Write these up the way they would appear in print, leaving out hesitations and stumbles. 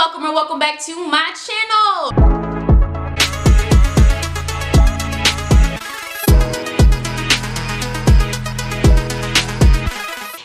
welcome or welcome back to my channel.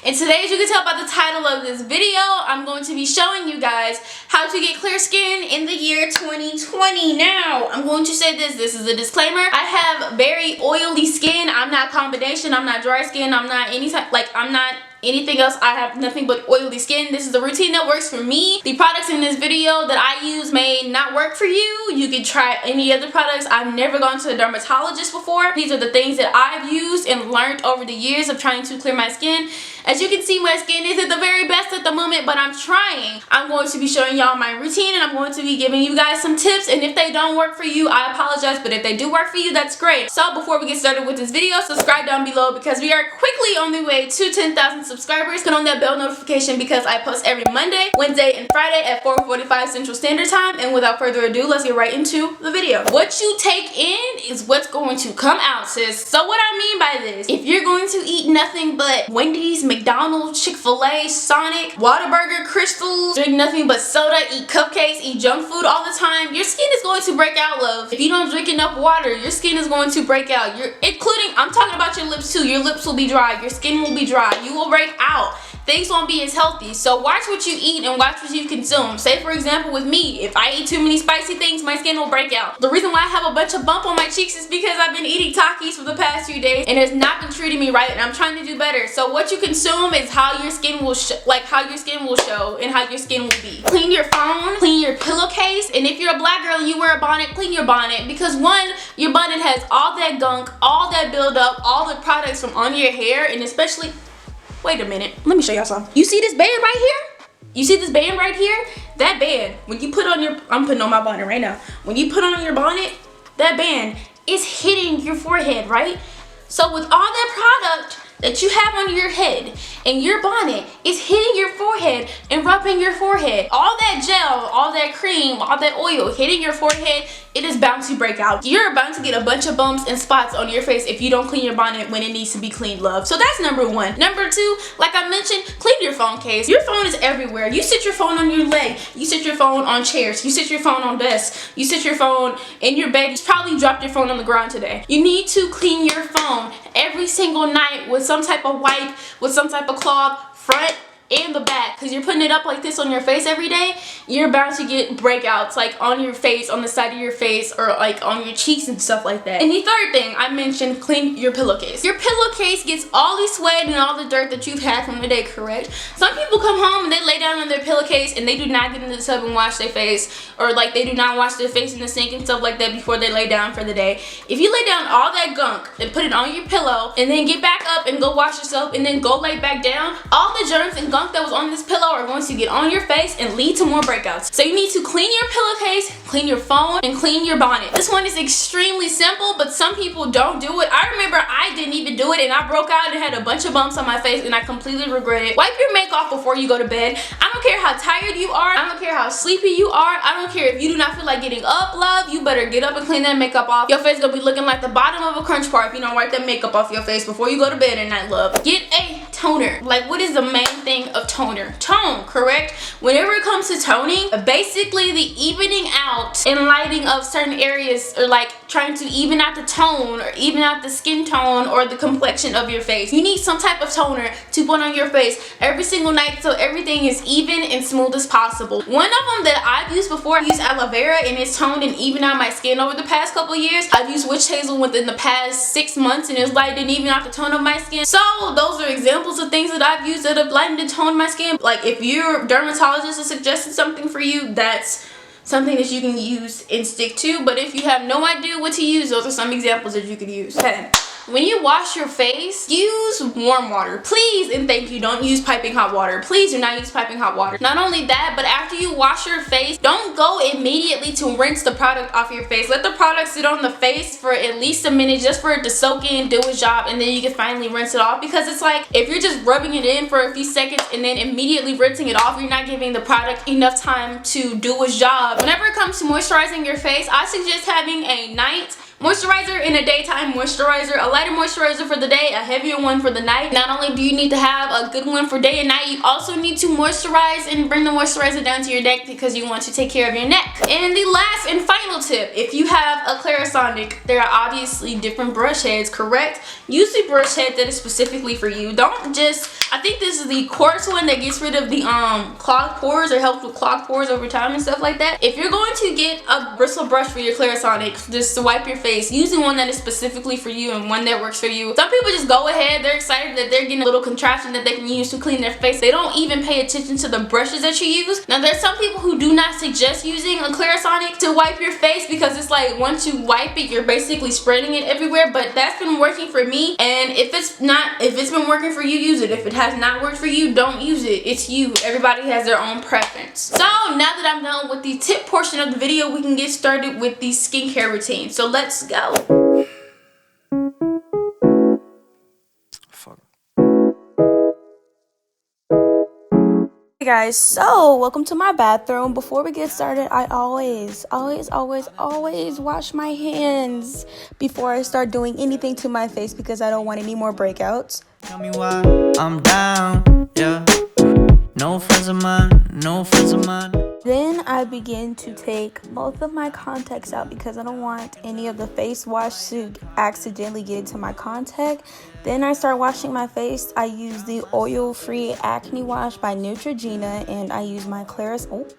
And today, as you can tell by the title of this video, I'm going to be showing you guys how to get clear skin in the year 2020. Now, I'm going to say this is a disclaimer. I have very oily skin. I'm not combination, I'm not dry skin, I'm not any type, I'm not anything else. I have nothing but oily skin. This is the routine that works for me. The products in this video that I use may not work for you. You can try any other products. I've never gone to a dermatologist before. These are the things that I've used and learned over the years of trying to clear my skin. As you can see, my skin isn't the very best at the moment, but I'm trying. I'm going to be showing y'all my routine and I'm going to be giving you guys some tips, and if they don't work for you, I apologize, but if they do work for you, that's great. So before we get started with this video, subscribe down below because we are quickly on the way to 10,000 subscribers. Turn on that bell notification because I post every Monday, Wednesday, and Friday at 4:45 Central Standard Time. And without further ado, let's get right into the video. What you take in is what's going to come out, sis. So what I mean by this, if you're going to eat nothing but Wendy's, McDonald's, Chick-fil-A, Sonic, Whataburger, Crystals, drink nothing but soda, eat cupcakes, eat junk food all the time, your skin is going to break out, love. If you don't drink enough water, your skin is going to break out. I'm talking about your lips too. Your lips will be dry, your skin will be dry, you will break out. Things won't be as healthy. So watch what you eat and watch what you consume. Say for example with me, if I eat too many spicy things, my skin will break out. The reason why I have a bunch of bump on my cheeks is because I've been eating Takis for the past few days and it's not been treating me right, and I'm trying to do better. So what you consume is how your skin will show and how your skin will be. Clean your phone, clean your pillowcase, and if you're a black girl and you wear a bonnet, clean your bonnet, because one, your bonnet has all that gunk, all that buildup, all the products from on your hair, and especially, wait a minute, let me show y'all something. You see this band right here? You see this band right here? That band, when you put on your, I'm putting on my bonnet right now. When you put on your bonnet, that band is hitting your forehead, right? So with all that product that you have on your head and your bonnet is hitting your forehead and rubbing your forehead, all that gel, all that cream, all that oil hitting your forehead, it is bound to break out. You're about to get a bunch of bumps and spots on your face if you don't clean your bonnet when it needs to be cleaned, love. So that's number one. Number two, like I mentioned, clean your phone case. Your phone is everywhere. You sit your phone on your leg. You sit your phone on chairs. You sit your phone on desks. You sit your phone in your bed. You probably dropped your phone on the ground today. You need to clean your phone every single night with some type of wipe, with some type of cloth, front and the back, because you're putting it up like this on your face every day. You're bound to get breakouts like on your face, on the side of your face, or like on your cheeks and stuff like that. And the third thing I mentioned, clean your pillowcase. Your pillowcase gets all the sweat and all the dirt that you've had from the day, correct? Some people come home and they lay down on their pillowcase and they do not get in the tub and wash their face, or like they do not wash their face in the sink and stuff like that before they lay down for the day. If you lay down all that gunk and put it on your pillow and then get back up and go wash yourself and then go lay back down, all the germs and gunk that was on this pillow are going to get on your face and lead to more breakouts. So you need to clean your pillowcase, clean your phone, and clean your bonnet. This one is extremely simple, but some people don't do it. I remember I didn't even do it and I broke out and had a bunch of bumps on my face and I completely regret it. Wipe your makeup off before you go to bed. I don't care how tired you are. I don't care how sleepy you are. I don't care if you do not feel like getting up, love. You better get up and clean that makeup off. Your face is gonna be looking like the bottom of a crunch bar if you don't wipe that makeup off your face before you go to bed at night, love. Get a toner. Like, what is the main thing of toner? Tone, correct? Whenever it comes to toning, basically the evening out and lighting of certain areas, or like trying to even out the tone or even out the skin tone or the complexion of your face. You need some type of toner to put on your face every single night so everything is even and smooth as possible. One of them that I've used before, I used aloe vera and it's toned and evened out my skin over the past couple years. I've used witch hazel within the past 6 months and it's lightened and even out the tone of my skin. So those are examples of things that I've used that have lightened and toned my skin. Like, if your dermatologist is suggesting something for you, that's something that you can use and stick to. But if you have no idea what to use, those are some examples that you could use. Okay. When you wash your face, use warm water. Please and thank you, don't use piping hot water. Please do not use piping hot water. Not only that, but after you wash your face, don't go immediately to rinse the product off your face. Let the product sit on the face for at least a minute just for it to soak in, do its job, and then you can finally rinse it off. Because it's like, if you're just rubbing it in for a few seconds and then immediately rinsing it off, you're not giving the product enough time to do its job. Whenever it comes to moisturizing your face, I suggest having a night Moisturizer in a daytime moisturizer, a lighter moisturizer for the day, a heavier one for the night. Not only do you need to have a good one for day and night, you also need to moisturize and bring the moisturizer down to your neck because you want to take care of your neck. And the last and final tip, if you have a Clarisonic, there are obviously different brush heads, correct? Use the brush head that is specifically for you. Don't just, I think this is the quartz one that gets rid of the clogged pores or helps with clogged pores over time and stuff like that. If you're going to get a bristle brush for your Clarisonic, just to wipe your face, using one that is specifically for you and one that works for you. Some people just go ahead, they're excited that they're getting a little contraption that they can use to clean their face. They don't even pay attention to the brushes that you use. Now there's some people who do not suggest using a Clarisonic to wipe your face because it's like once you wipe it, you're basically spreading it everywhere, but that's been working for me. And if it's been working for you, use it. If it has not worked for you, don't use it. It's you. Everybody has their own preference. So now that I'm done with the tip portion of the video, we can get started with the skincare routine. So let's go. Hey guys, so welcome to my bathroom. Before we get started, I always wash my hands before I start doing anything to my face because I don't want any more breakouts. Tell me why I'm down, yeah. No friends of mine, no friends of mine. Then I begin to take both of my contacts out because I don't want any of the face wash to accidentally get into my contact. Then I start washing my face. I use the oil-free acne wash by Neutrogena, and I use my Clarisonic.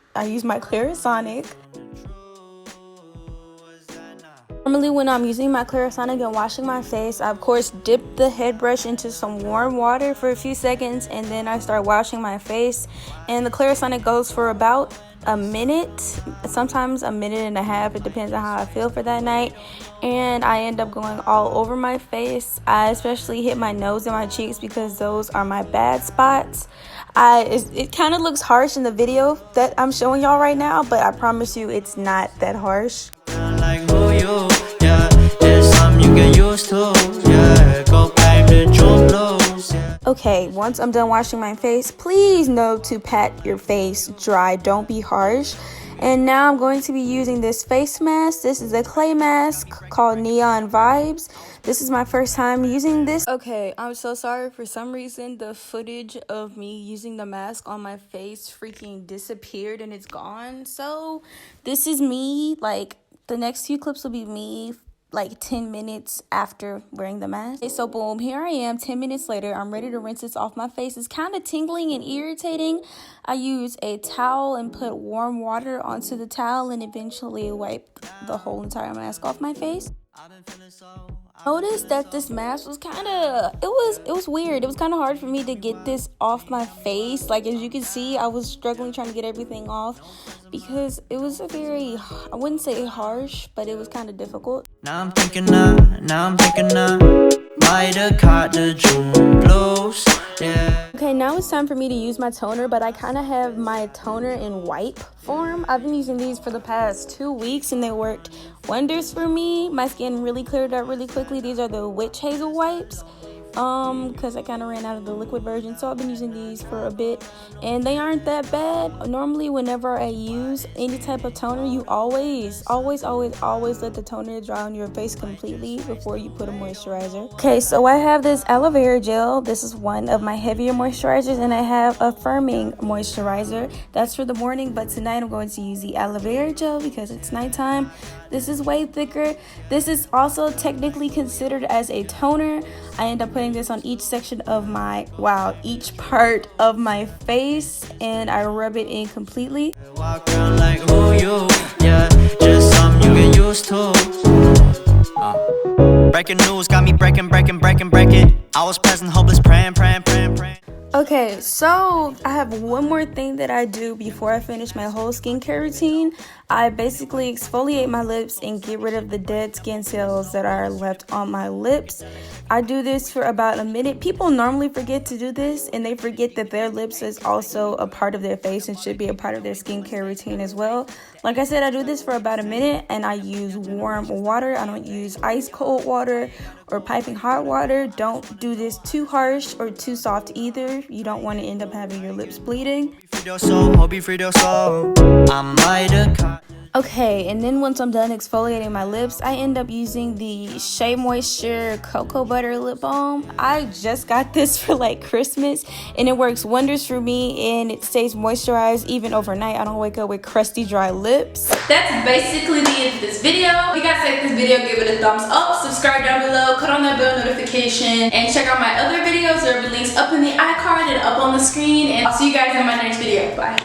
Normally when I'm using my Clarisonic and washing my face, I of course dip the head brush into some warm water for a few seconds, and then I start washing my face. And the Clarisonic goes for about a minute, sometimes a minute and a half. It depends on how I feel for that night. And I end up going all over my face. I especially hit my nose and my cheeks because those are my bad spots. It kind of looks harsh in the video that I'm showing y'all right now, but I promise you it's not that harsh. Like who you, yeah. There's some you get used to, yeah. Go back to your blues, yeah. Okay, once I'm done washing my face, please note to pat your face dry. Don't be harsh. And now I'm going to be using this face mask. This is a clay mask called Neon Vibes. This is my first time using this. Okay, I'm so sorry. For some reason, the footage of me using the mask on my face freaking disappeared and it's gone. So this is me. Like, the next few clips will be me like 10 minutes after wearing the mask. Okay, so boom, here I am 10 minutes later. I'm ready to rinse this off my face. It's kind of tingling and irritating. I use a towel and put warm water onto the towel and eventually wipe the whole entire mask off my face. Noticed that this mask was kind of, it was weird. It was kind of hard for me to get this off my face. Like, as you can see, I was struggling trying to get everything off because it was a very, I wouldn't say harsh, but it was kind of difficult. Now I'm thinking might have caught the June blues, yeah. Okay, now it's time for me to use my toner, but I kind of have my toner in wipe form. I've been using these for the past 2 weeks and they worked wonders for me. My skin really cleared up really quickly. These are the witch hazel wipes because I kind of ran out of the liquid version, so I've been using these for a bit and they aren't that bad. Normally whenever I use any type of toner, you always let the toner dry on your face completely before you put a moisturizer. Okay, so I have this aloe vera gel. This is one of my heavier moisturizers, and I have a firming moisturizer. That's for the morning, but tonight I'm going to use the aloe vera gel because it's nighttime. This is way thicker. This is also technically considered as a toner. I end up putting this on each section of my, each part of my face, and I rub it in completely. Walk around like who you, yeah. Just some you get used to. Breaking news got me breaking. I was present, hopeless, praying. Okay, so I have one more thing that I do before I finish my whole skincare routine. I basically exfoliate my lips and get rid of the dead skin cells that are left on my lips. I do this for about a minute. People normally forget to do this, and they forget that their lips is also a part of their face and should be a part of their skincare routine as well. Like I said, I do this for about a minute, and I use warm water. I don't use ice cold water or piping hot water. Don't do this too harsh or too soft either. You don't want to end up having your lips bleeding. Okay, and then once I'm done exfoliating my lips, I end up using the Shea Moisture Cocoa Butter Lip Balm. I just got this for like Christmas, and it works wonders for me, and it stays moisturized even overnight. I don't wake up with crusty, dry lips. That's basically the end of this video. If you guys like this video, give it a thumbs up, subscribe down below, click on that bell notification, and check out my other videos. There will be links up in the iCard and up on the screen, and I'll see you guys in my next video. Bye.